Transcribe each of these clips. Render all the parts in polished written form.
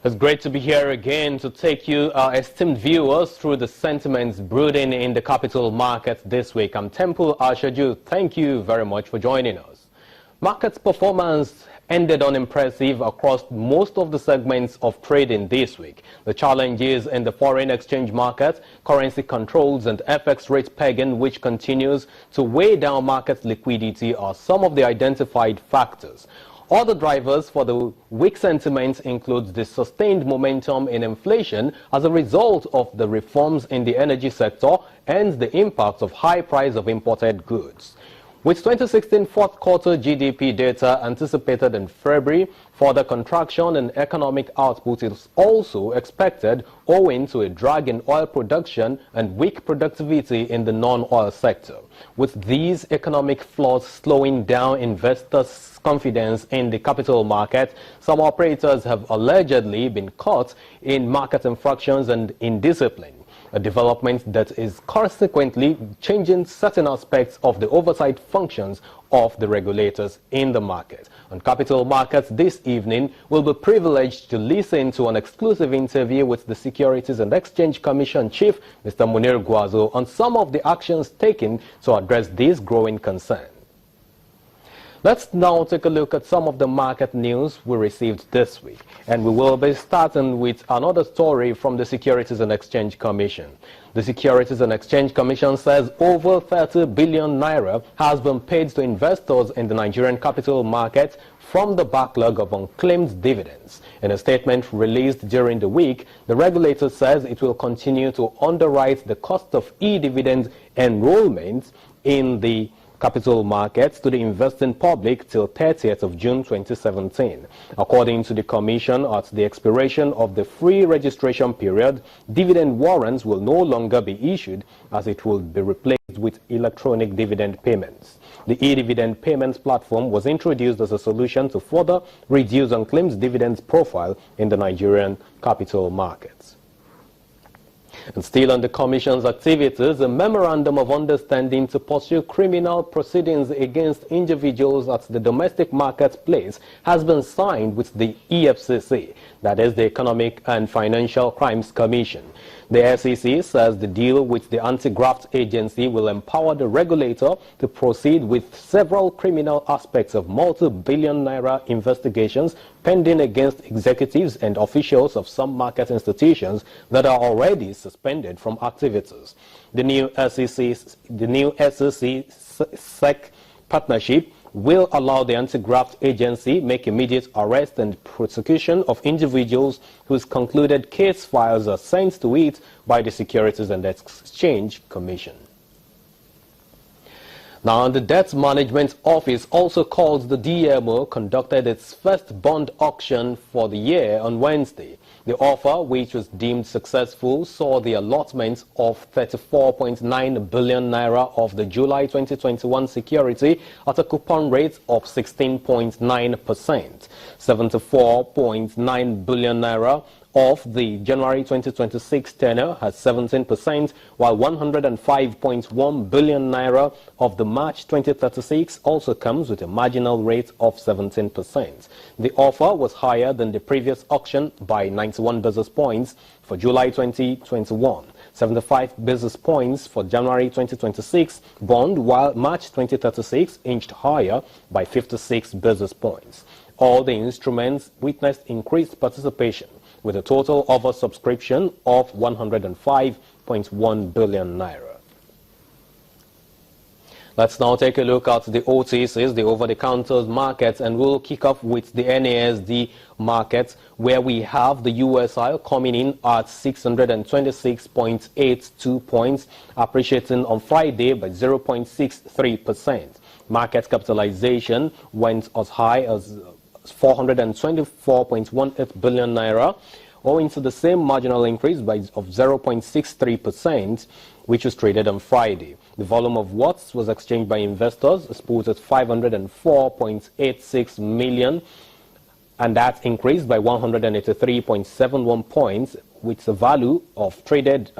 It's great to be here again to take you, our esteemed viewers, through the sentiments brooding in the capital markets this week. I'm Temple Ashaju. Thank you very much for joining us. Markets performance ended unimpressive across most of the segments of trading this week. The challenges in the foreign exchange market, currency controls and FX rate pegging, which continues to weigh down market liquidity, are some of the identified factors. Other drivers for the weak sentiment include the sustained momentum in inflation as a result of the reforms in the energy sector and the impact of high price of imported goods. With 2016 fourth quarter GDP data anticipated in February, further contraction in economic output is also expected owing to a drag in oil production and weak productivity in the non-oil sector. With these economic flaws slowing down investors' confidence in the capital market, some operators have allegedly been caught in market infractions and indiscipline, a development that is consequently changing certain aspects of the oversight functions of the regulators in the market. On Capital Markets this evening, we'll be privileged to listen to an exclusive interview with the Securities and Exchange Commission Chief, Mr. Munir Gwazo, on some of the actions taken to address this growing concern. Let's now take a look at some of the market news we received this week. And we will be starting with another story from the Securities and Exchange Commission. The Securities and Exchange Commission says over 30 billion naira has been paid to investors in the Nigerian capital market from the backlog of unclaimed dividends. In a statement released during the week, the regulator says it will continue to underwrite the cost of e-dividend enrollment in the capital markets to the investing public till 30th of June 2017. According to the Commission, at the expiration of the free registration period, dividend warrants will no longer be issued as it will be replaced with electronic dividend payments. The e-dividend payments platform was introduced as a solution to further reduce unclaimed dividends profile in the Nigerian capital markets. And still on the Commission's activities, a memorandum of understanding to pursue criminal proceedings against individuals at the domestic marketplace has been signed with the EFCC, that is the Economic and Financial Crimes Commission. The SEC says the deal with the anti-graft agency will empower the regulator to proceed with several criminal aspects of multi-billion naira investigations pending against executives and officials of some market institutions that are already suspended from activities. The new SEC-SEC partnership will allow the anti-graft agency make immediate arrest and prosecution of individuals whose concluded case files are sent to it by the Securities and Exchange Commission. Now, the Debt Management Office, also called the DMO, conducted its first bond auction for the year on Wednesday. The offer, which was deemed successful, saw the allotment of 34.9 billion naira of the July 2021 security at a coupon rate of 16.9%, 74.9 billion naira of the January 2026 tenor has 17%, while 105.1 billion naira of the March 2036 also comes with a marginal rate of 17%. The offer was higher than the previous auction by 91 basis points for July 2021, 75 basis points for January 2026 bond, while March 2036 inched higher by 56 basis points. All the instruments witnessed increased participation, with a total oversubscription of 105.1 billion naira. Let's now take a look at the OTCs, the over-the-counter markets, and we'll kick off with the NASD markets, where we have the USI coming in at 626.82 points, appreciating on Friday by 0.63%. Market capitalization went as high as 424.18 billion naira, owing to the same marginal increase of 0.63%, which was traded on Friday. The volume of watts was exchanged by investors stood at 504.86 million, and that increased by 183.71 points, with the value of traded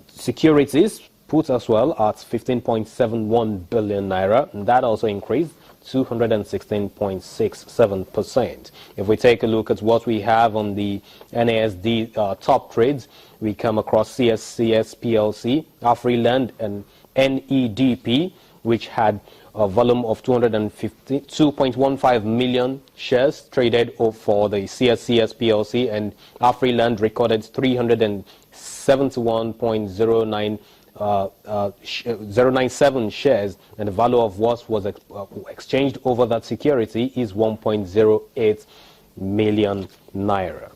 securities put as well at 15.71 billion naira, and that also increased 216.67%. If we take a look at what we have on the NASD top trades, we come across CSCS PLC, AfriLand, and NEDP, which had a volume of 252.15 million shares traded for the CSCS PLC, and AfriLand recorded 371.097 shares, and the value of what was exchanged over that security is 1.08 million naira.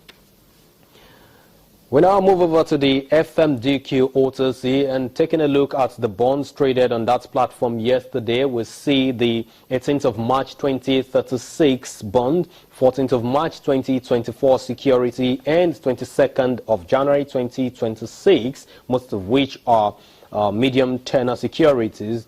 We now move over to the FMDQ OTC and taking a look at the bonds traded on that platform yesterday. We see the 18th of March 2036 bond, 14th of March 2024 security, and 22nd of January 2026, most of which are medium tenor securities,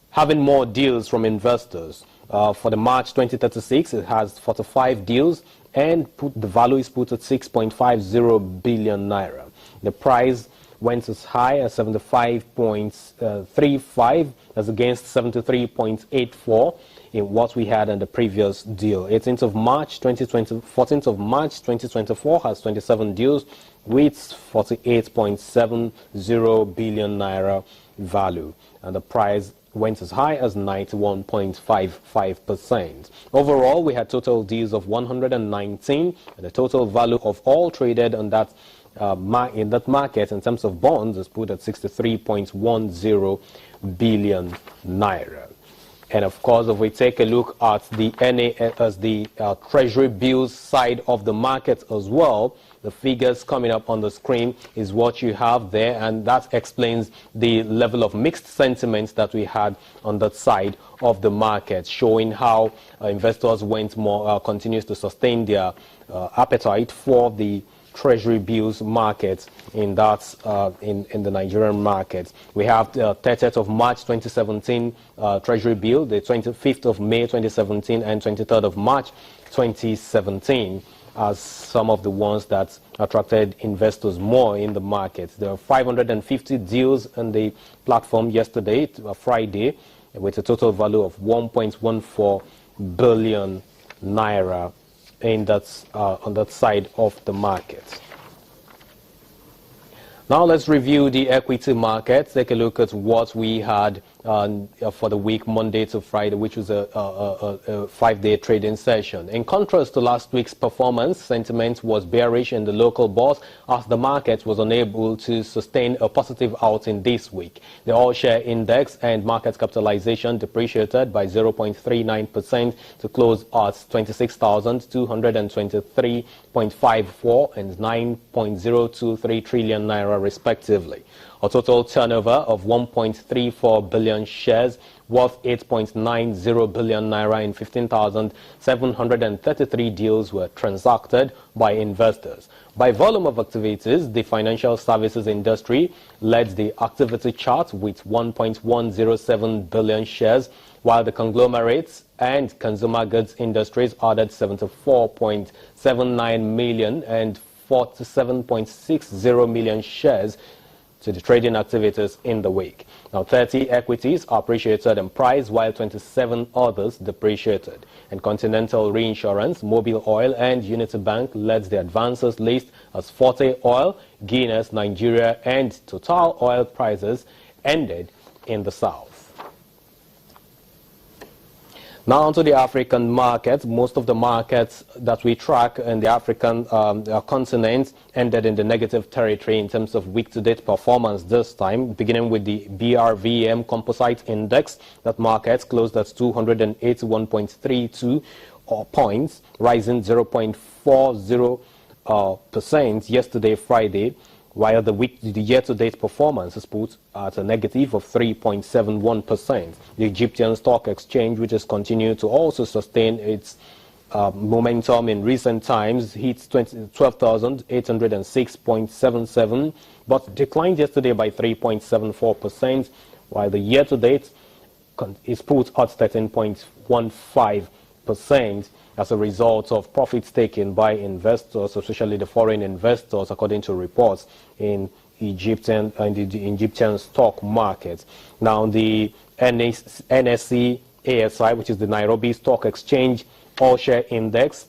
having more deals from investors. For the March 2036, it has 45 deals, and the value is put at 6.50 billion naira. The price went as high as 75.35 as against 73.84 in what we had in the previous deal. 18th of March 2020, 14th of March 2024 has 27 deals with 48.70 billion naira value, and the price went as high as 91.55%. Overall, we had total deals of 119, and the total value of all traded on that in that market in terms of bonds is put at 63.10 billion naira. And of course, if we take a look at the Treasury bills side of the market as well, the figures coming up on the screen is what you have there, and that explains the level of mixed sentiments that we had on that side of the market, showing how investors continues to sustain their appetite for the Treasury bills market in that in the Nigerian market. We have the 30th of March 2017 Treasury bill, the 25th of May 2017, and 23rd of March 2017 as some of the ones that attracted investors more in the market. There are 550 deals on the platform yesterday, Friday, with a total value of 1.14 billion naira in that on that side of the market. Now let's review the equity market. Take a look at what we had for the week Monday to Friday, which was a 5-day trading session. In contrast to last week's performance, sentiment was bearish in the local bourse as the market was unable to sustain a positive outing this week. The all-share index and market capitalization depreciated by 0.39% to close at 26,223.54 and 9.023 trillion naira respectively. A total turnover of 1.34 billion shares worth 8.90 billion naira in 15,733 deals were transacted by investors. By volume of activities, the financial services industry led the activity chart with 1.107 billion shares, while the conglomerates and consumer goods industries added 74.79 million and 47.60 million shares to the trading activities in the week. Now, 30 equities appreciated in price, while 27 others depreciated. And Continental Reinsurance, Mobil Oil, and Unity Bank led the advances list as Forte Oil, Guinness Nigeria, and Total Oil prices ended in the south. Now onto the African markets. Most of the markets that we track in the African continent ended in the negative territory in terms of week-to-date performance this time, beginning with the BRVM Composite Index. That market closed at 281.32 points, rising 0.40% yesterday, Friday, while the year-to-date performance is put at a negative of 3.71%. The Egyptian Stock Exchange, which has continued to also sustain its momentum in recent times, hit 12,806.77, but declined yesterday by 3.74%, while the year-to-date is put at 13.15%. As a result of profits taken by investors, especially the foreign investors, according to reports in the Egyptian stock market. Now, the NSE ASI, which is the Nairobi Stock Exchange All-Share Index,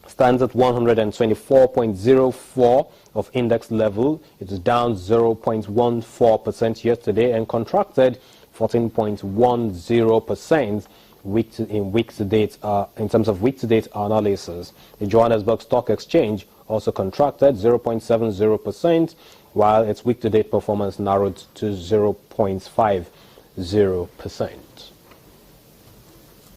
stands at 124.04 of index level. It is down 0.14% yesterday and contracted 14.10% in terms of week-to-date analysis. The Johannesburg Stock Exchange also contracted 0.70%, while its week-to-date performance narrowed to 0.50%.